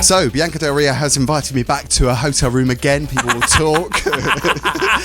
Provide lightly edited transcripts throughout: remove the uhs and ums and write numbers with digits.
So, Bianca Del Rio has invited me back to a hotel room again. People will talk.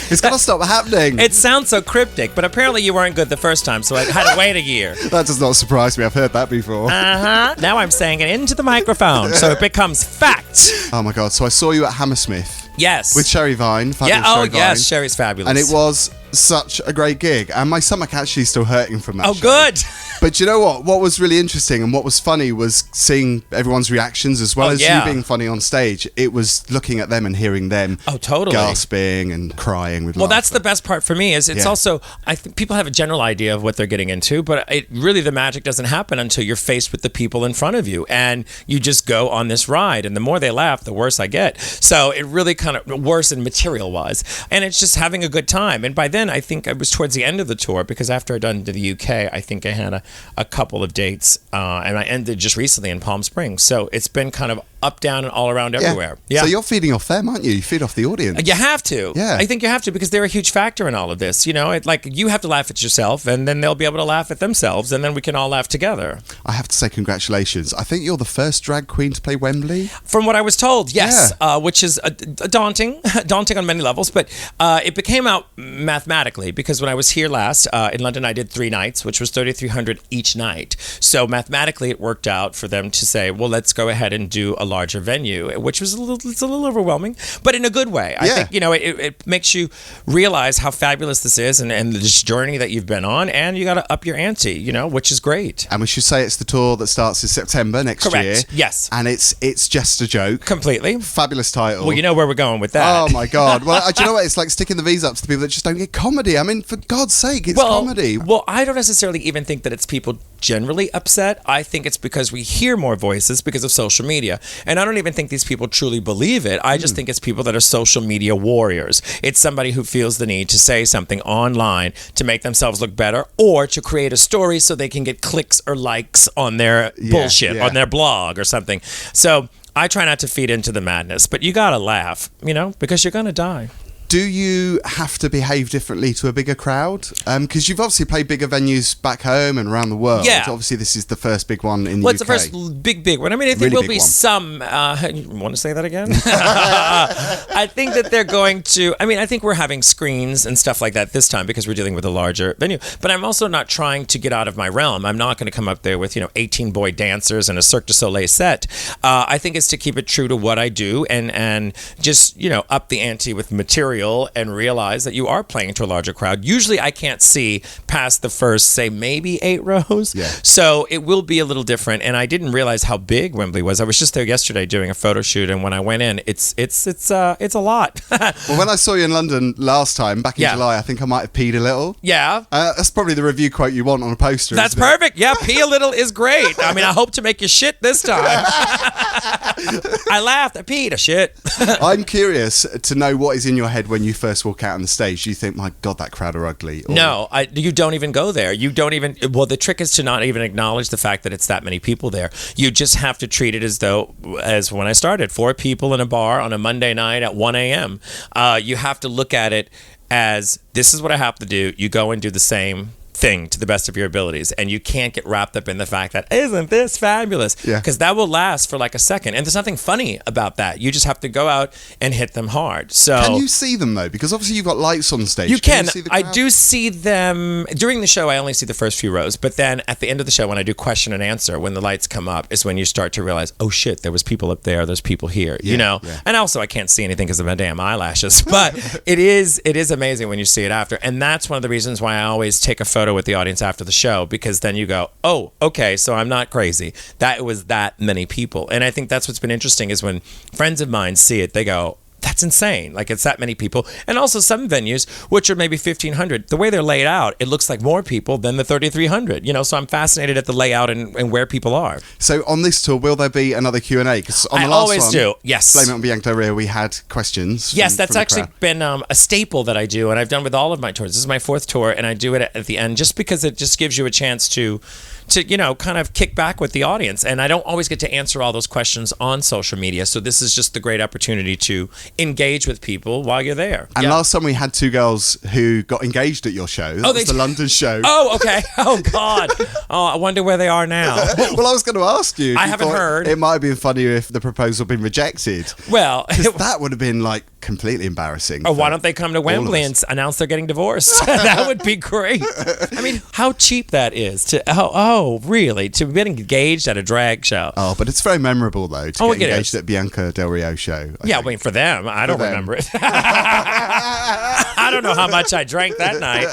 It's got to stop happening. It sounds so cryptic, but apparently you weren't good the first time, so I had to wait a year. That does not surprise me. I've heard that before. Now I'm saying it into the microphone, so it becomes fact. Oh my God. So I saw you at Hammersmith. Yes. With Sherry Vine. Yeah, Sherry Vine. Yes, Sherry's fabulous. And it was such a great gig. And my stomach actually is still hurting from that show. Good. But you know what? What was really interesting and what was funny was seeing everyone's reactions as well as you being funny on stage. It was looking at them and hearing them gasping and crying with laughter. Well, that's the best part for me is it's also, I think people have a general idea of what they're getting into, but the magic doesn't happen until you're faced with the people in front of you and you just go on this ride. And the more they laugh, the worse I get. So it really kind of worse in material wise. And it's just having a good time. And by then, I think I was towards the end of the tour because after I'd done to the UK, I think I had a couple of dates and I ended just recently in Palm Springs. So it's been kind of up, down, and all around everywhere. Yeah. So you're feeding off them, aren't you? You feed off the audience. You have to. Yeah. I think you have to because they're a huge factor in all of this. You know, you have to laugh at yourself and then they'll be able to laugh at themselves and then we can all laugh together. I have to say congratulations. I think you're the first drag queen to play Wembley. From what I was told, yes. Yeah. Which is daunting on many levels, but it became out mathematically because when I was here last in London, I did 3 nights, which was 3,300 each night. So mathematically, it worked out for them to say, well, let's go ahead and do a larger venue, which was it's a little overwhelming, but in a good way. I think, it makes you realize how fabulous this is and this journey that you've been on, and you got to up your ante, which is great. And we should say it's the tour that starts in September next year. Correct, yes. And it's Jester Joke. Completely. Fabulous title. Well, you know where we're going with that. Oh, my God. Well, do you know what? It's like sticking the V's up to the people that just don't get comedy. I mean, for God's sake, it's comedy. Well, I don't necessarily even think that it's people generally upset. I think it's because we hear more voices because of social media. And I don't even think these people truly believe it. I just think it's people that are social media warriors. It's somebody who feels the need to say something online to make themselves look better or to create a story so they can get clicks or likes on their bullshit, on their blog or something. So I try not to feed into the madness, but you gotta laugh, because you're gonna die. Do you have to behave differently to a bigger crowd? Because you've obviously played bigger venues back home and around the world. Yeah. Obviously, this is the first big one in the UK. Well, it's the first big one. I mean, I think really there'll be some... you want to say that again? I think that they're going to... I think we're having screens and stuff like that this time because we're dealing with a larger venue. But I'm also not trying to get out of my realm. I'm not going to come up there with, 18 boy dancers and a Cirque du Soleil set. I think it's to keep it true to what I do and just, up the ante with material and realize that you are playing to a larger crowd. Usually I can't see past the first, say, maybe 8 rows. Yeah. So it will be a little different. And I didn't realize how big Wembley was. I was just there yesterday doing a photo shoot, and when I went in, it's a lot. Well, when I saw you in London last time, back in July, I think I might have peed a little. Yeah. That's probably the review quote you want on a poster. That's perfect. Yeah, pee a little is great. I hope to make you shit this time. I laughed, I peed, I shit. I'm curious to know what is in your head when you first walk out on the stage. Do you think, my God, that crowd are ugly? Or... No, you don't even go there. You don't even... Well, the trick is to not even acknowledge the fact that it's that many people there. You just have to treat it as when I started, 4 people in a bar on a Monday night at 1 a.m. You have to look at it as, this is what I have to do. You go and do the same thing to the best of your abilities, and you can't get wrapped up in the fact that isn't this fabulous, because that will last for like a second, and there's nothing funny about that. You just have to go out and hit them hard. So can you see them though? Because obviously you've got lights on stage. You can. You see the I crowd? do see them during the show. I only see the first few rows, but then at the end of the show, when I do question and answer, when the lights come up, is when you start to realize, oh shit, there was people up there, there's people here, and also I can't see anything because of my damn eyelashes, but it is amazing when you see it after. And that's one of the reasons why I always take a photo with the audience after the show, because then you go, oh, okay, so I'm not crazy. That was that many people. And I think that's what's been interesting is when friends of mine see it, they go, that's insane. Like, it's that many people. And also some venues, which are maybe 1,500, the way they're laid out, it looks like more people than the 3,300. So I'm fascinated at the layout and where people are. So on this tour, will there be another Q&A? Because on the I last always one, do. Yes. Blame It on Bianca Del Rio, we had questions. Yes, that's actually been a staple that I do, and I've done with all of my tours. This is my 4th tour, and I do it at the end just because it just gives you a chance to kind of kick back with the audience. And I don't always get to answer all those questions on social media. So this is just the great opportunity to engage with people while you're there. And last time we had two girls who got engaged at your show. That was the London show. Oh, okay. Oh, God. Oh, I wonder where they are now. Well, I was going to ask you. I haven't heard. It might have been funnier if the proposal had been rejected. Well, that would have been like completely embarrassing. Or why don't they come to Wembley and announce they're getting divorced? That would be great. I mean, how cheap that is to really to be engaged at a drag show. Oh, but it's very memorable though to get engaged at Bianca Del Rio show. I mean, for them, I don't remember it. I don't know how much I drank that night.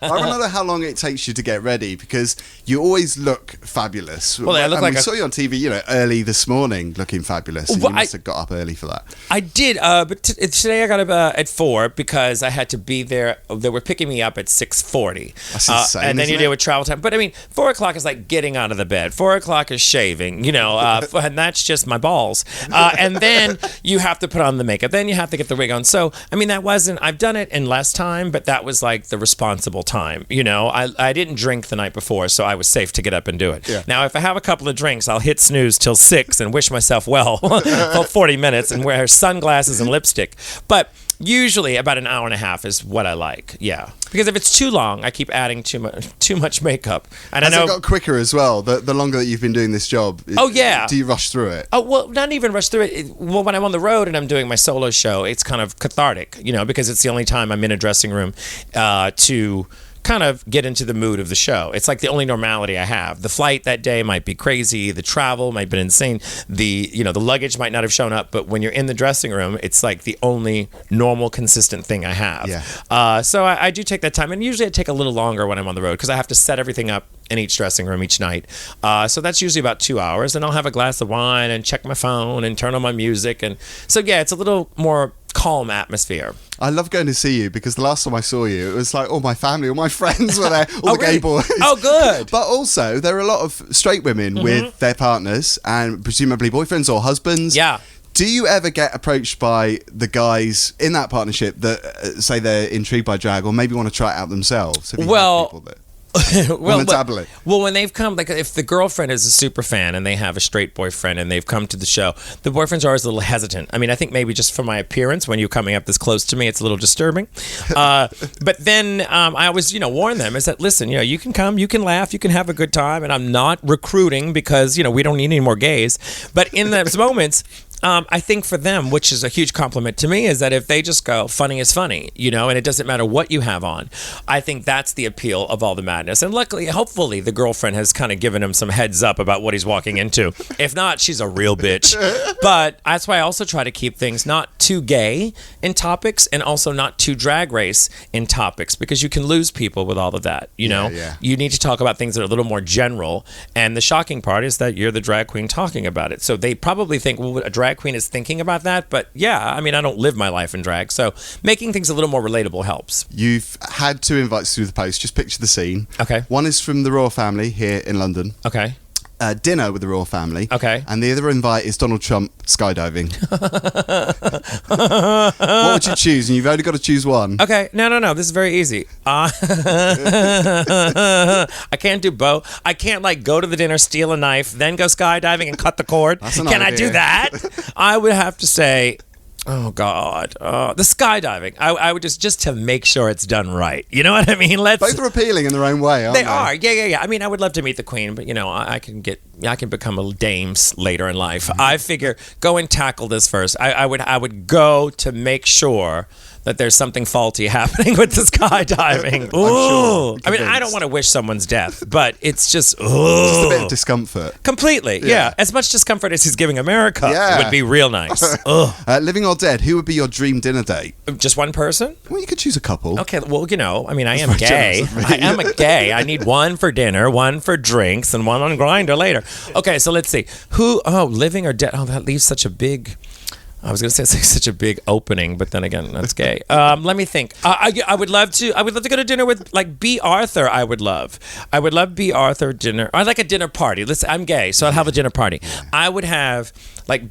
I want to know how long it takes you to get ready because you always look fabulous. Well, I look we saw you on TV, early this morning looking fabulous. And you must have got up early for that. I did, but today I got up at 4 because I had to be there. They were picking me up at 6:40. That's insane, and then you deal with travel time. But I mean, 4 o'clock is like getting out of the bed. 4 o'clock is shaving, and that's just my balls. And then you have to put on the makeup. Then you have to get the wig on. So, I mean, I've done it in less time, but that was like the responsible time. I didn't drink the night before, so I was safe to get up and do it. Yeah. Now, if I have a couple of drinks, I'll hit snooze till 6 and wish myself well for 40 minutes and wear sunglasses and lipstick. But usually about an hour and a half is what I like. Yeah. Because if it's too long, I keep adding too much makeup. And Has it got quicker as well? The longer that you've been doing this job. Oh, yeah. Do you rush through it? Oh, well, not even rush through it. Well, when I'm on the road and I'm doing my solo show, it's kind of cathartic, because it's the only time I'm in a dressing room to kind of get into the mood of the show. It's like the only normality I have. The flight that day might be crazy. The travel might have been insane. The luggage might not have shown up. But when you're in the dressing room, it's like the only normal, consistent thing I have. Yeah. So I do take that time. And usually I take a little longer when I'm on the road because I have to set everything up in each dressing room each night. So that's usually about 2 hours. And I'll have a glass of wine and check my phone and turn on my music. And so, yeah, it's a little more calm atmosphere. I love going to see you because the last time I saw you, it was like all my family, all my friends were there, all the gay boys. Oh, good. But also, there are a lot of straight women with their partners and presumably boyfriends or husbands. Yeah. Do you ever get approached by the guys in that partnership that say they're intrigued by drag or maybe want to try it out themselves? Have you had people that well, when they've come, like if the girlfriend is a super fan and they have a straight boyfriend and they've come to the show, the boyfriends are always a little hesitant. I mean, I think maybe just for my appearance, when you're coming up this close to me, it's a little disturbing. But then I always, warn them is that, listen, you can come, you can laugh, you can have a good time, and I'm not recruiting because, we don't need any more gays. But in those moments, I think for them, which is a huge compliment to me, is that if they just go, funny is funny, and it doesn't matter what you have on, I think that's the appeal of all the madness. And luckily, hopefully, the girlfriend has kind of given him some heads up about what he's walking into. If not, she's a real bitch. But that's why I also try to keep things not too gay in topics and also not too drag race in topics because you can lose people with all of that, Yeah. You need to talk about things that are a little more general. And the shocking part is that you're the drag queen talking about it. So they probably think, well, a drag queen is thinking about that, but yeah, I mean, I don't live my life in drag, so making things a little more relatable helps. You've had 2 invites through the post. Just picture the scene. Okay. One is from the royal family here in London. Okay. Dinner with the royal family. Okay. And the other invite is Donald Trump skydiving. What would you choose? And you've only got to choose one. Okay. No. This is very easy. I can't do both. I can't go to the dinner, steal a knife, then go skydiving and cut the cord. Can I do that? I would have to say, oh God, the skydiving. I would just to make sure it's done right. You know what I mean? Both are appealing in their own way, aren't they? They are. Yeah. I mean, I would love to meet the queen, but I can become a dame later in life. I figure go and tackle this first. I would go to make sure that there's something faulty happening with the skydiving. Ooh. I mean, I don't want to wish someone's death, but it's just a bit of discomfort. Completely, yeah. As much discomfort as he's giving America would be real nice. Living or dead, who would be your dream dinner date? Just one person? Well, you could choose a couple. Okay, well, I mean, I am gay. I am a gay. I need one for dinner, one for drinks, and one on Grindr later. Okay, so let's see. Living or dead? Oh, that leaves such a big... I was going to say it's such a big opening, but then again, that's gay. Let me think. I would love to go to dinner with B. Arthur. I would love B. Arthur dinner. I like a dinner party. Listen, I'm gay, so I'll have a dinner party. I would have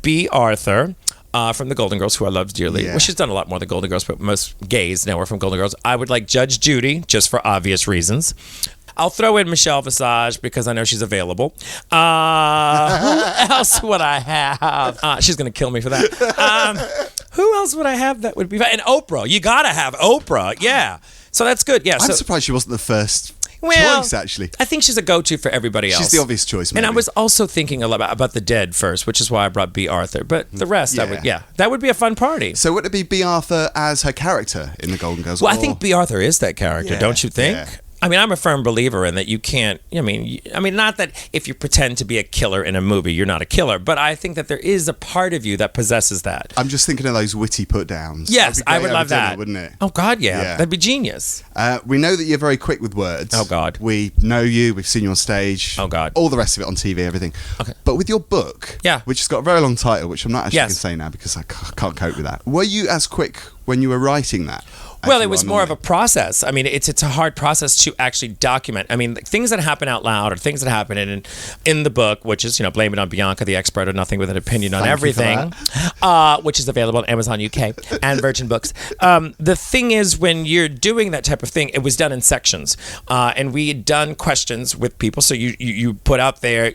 B. Arthur. From the Golden Girls, who I love dearly. Yeah. Well, she's done a lot more than Golden Girls, but most gays know her from Golden Girls. I would like Judge Judy, just for obvious reasons. I'll throw in Michelle Visage because I know she's available. Who else would I have? She's going to kill me for that. Who else would I have that would be fun? And Oprah. You got to have Oprah. Yeah. So that's good. Yeah. I'm surprised she wasn't the first choice, actually. I think she's a go-to for everybody else. She's the obvious choice, maybe. And I was also thinking a lot about the dead first, which is why I brought B. Arthur. But the rest, that would be a fun party. So would it be B. Arthur as her character in the Golden Girls? Well, I think B. Arthur is that character, don't you think? Yeah. I mean, I'm a firm believer in that you can't, I mean, not that if you pretend to be a killer in a movie, you're not a killer, but I think that there is a part of you that possesses that. I'm just thinking of those witty put-downs. Yes, I would love that. Wouldn't it? Oh, God, yeah. That'd be genius. We know that you're very quick with words. Oh, God. We know you. We've seen you on stage. Oh, God. All the rest of it on TV, everything. Okay. But with your book, which has got a very long title, which I'm not actually going to say now because I can't cope with that. Were you as quick when you were writing that? Well, it was more of a process. I mean, it's a hard process to actually document. I mean, things that happen out loud or things that happen in the book, which is, blame it on Bianca, the expert of nothing with an opinion on everything, which is available on Amazon UK and Virgin Books. The thing is, when you're doing that type of thing, it was done in sections. And we had done questions with people. So you put out there,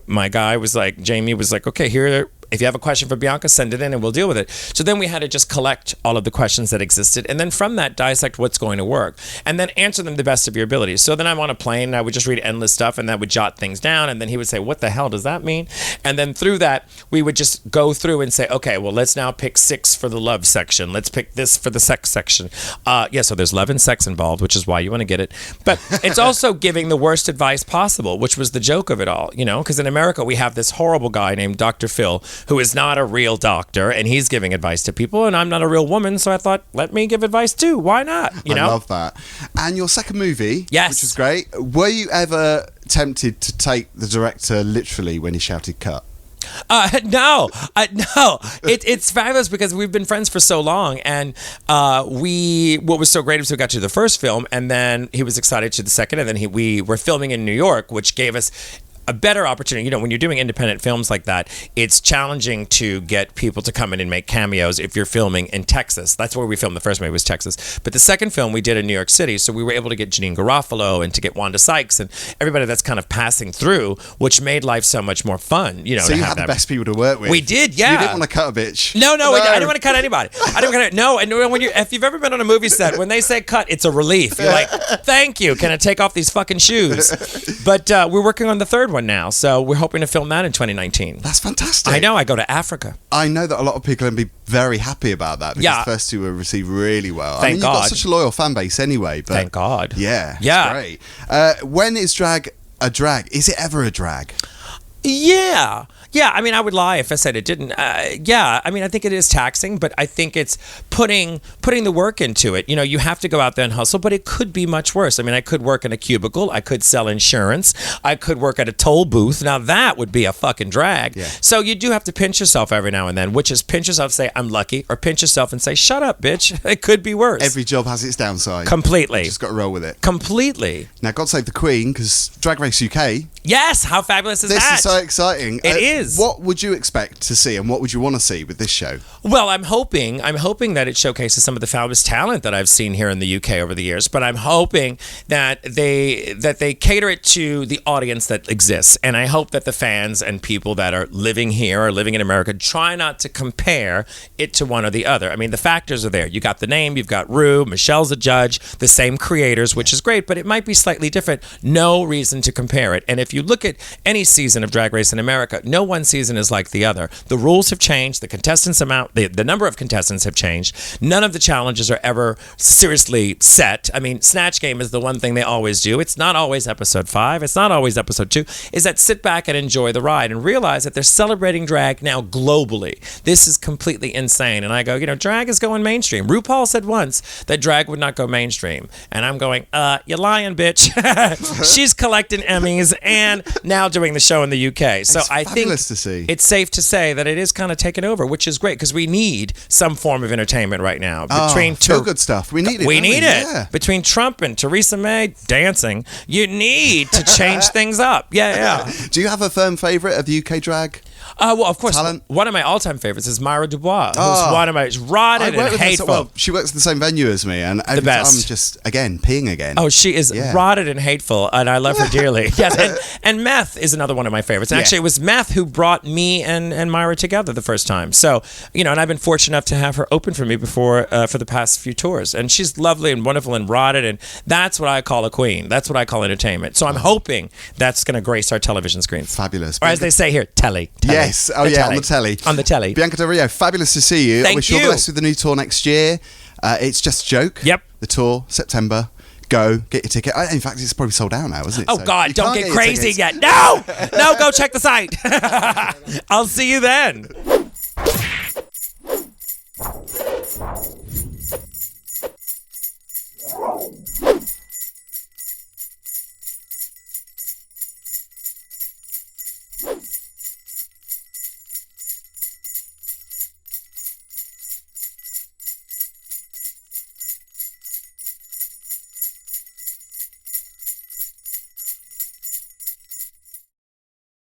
my guy was like, Jamie was like, okay, here. If you have a question for Bianca, send it in and we'll deal with it. So then we had to just collect all of the questions that existed and then from that dissect what's going to work and then answer them the best of your abilities. So then I'm on a plane and I would just read endless stuff and that would jot things down and then he would say, what the hell does that mean? And then through that, we would just go through and say, okay, well, let's now pick 6 for the love section. Let's pick this for the sex section. So there's love and sex involved, which is why you want to get it. But it's also giving the worst advice possible, which was the joke of it all, because in America, we have this horrible guy named Dr. Phil, who is not a real doctor, and he's giving advice to people, and I'm not a real woman, so I thought, let me give advice too. Why not? I love that. And your second movie, which is great. Were you ever tempted to take the director literally when he shouted cut? No. It's fabulous because we've been friends for so long, and what was so great is we got to the first film, and then he was excited to the second, and then we were filming in New York, which gave us a better opportunity. When you're doing independent films like that, it's challenging to get people to come in and make cameos if you're filming in Texas. That's where we filmed the first movie, was Texas. But the second film we did in New York City, so we were able to get Janine Garofalo and to get Wanda Sykes and everybody that's kind of passing through, which made life so much more fun. So you had the best people to work with. We did, yeah. You didn't want to cut a bitch. No. I didn't want to cut anybody. I didn't want to. No, and if you've ever been on a movie set, when they say cut, it's a relief. You're like, thank you. Can I take off these fucking shoes? But we're working on the third one now, so we're hoping to film that in 2019. That's fantastic. I know. I go to Africa. I know that a lot of people can be very happy about that because the first two were received really well. Thank God. You've got such a loyal fan base anyway. But thank God. Yeah. It's great. When is drag a drag? Is it ever a drag? Yeah. I mean, I would lie if I said it didn't. I mean, I think it is taxing, but I think it's putting the work into it. You have to go out there and hustle, but it could be much worse. I mean, I could work in a cubicle. I could sell insurance. I could work at a toll booth. Now, that would be a fucking drag. Yeah. So you do have to pinch yourself every now and then, which is pinch yourself, say, I'm lucky, or pinch yourself and say, shut up, bitch. It could be worse. Every job has its downside. Completely. You just got to roll with it. Completely. Now, God save the Queen, because Drag Race UK. Yes, how fabulous is that? This is so exciting. It is. What would you expect to see and what would you want to see with this show? Well, I'm hoping that it showcases some of the fabulous talent that I've seen here in the UK over the years, but I'm hoping that they cater it to the audience that exists. And I hope that the fans and people that are living here or living in America try not to compare it to one or the other. I mean, the factors are there. You got the name, you've got Rue, Michelle's a judge, the same creators, which is great, but it might be slightly different. No reason to compare it. And if you look at any season of Drag Race in America, no one season is like the other. The rules have changed. The contestants amount, the number of contestants have changed. None of the challenges are ever seriously set. I mean, Snatch Game is the one thing they always do. It's not always episode 5. It's not always episode 2. Is that sit back and enjoy the ride and realize that they're celebrating drag now globally. This is completely insane. And I go, drag is going mainstream. RuPaul said once that drag would not go mainstream. And I'm going, you're lying, bitch. She's collecting Emmys and now doing the show in the UK. So I think to see. It's safe to say that it is kind of taken over, which is great because we need some form of entertainment right now. Feel good stuff. We need it. We need it. Yeah. Between Trump and Theresa May dancing, you need to change things up. Yeah. Do you have a firm favourite of UK drag? Well, of course, talent. One of my all-time favorites is Myra Dubois, who's one of my rotted and hateful. She works at the same venue as me, and the best. I'm just peeing again. Oh, she is rotted and hateful, and I love her dearly. Yes, and Meth is another one of my favorites. And actually, it was Meth who brought me and Myra together the first time. So, and I've been fortunate enough to have her open for me before for the past few tours, and she's lovely and wonderful and rotted, and that's what I call a queen. That's what I call entertainment. So I'm hoping that's going to grace our television screens. Fabulous. Or as they say here, telly. Yes. Oh, yeah, on the telly. On the telly. Bianca Del Rio, fabulous to see you. Thank I wish you all the best with the new tour next year. It's Just a Joke. Yep. The tour, September. Go, get your ticket. In fact, it's probably sold out now, isn't it? Oh, so God, don't get crazy yet. No, go check the site. I'll see you then.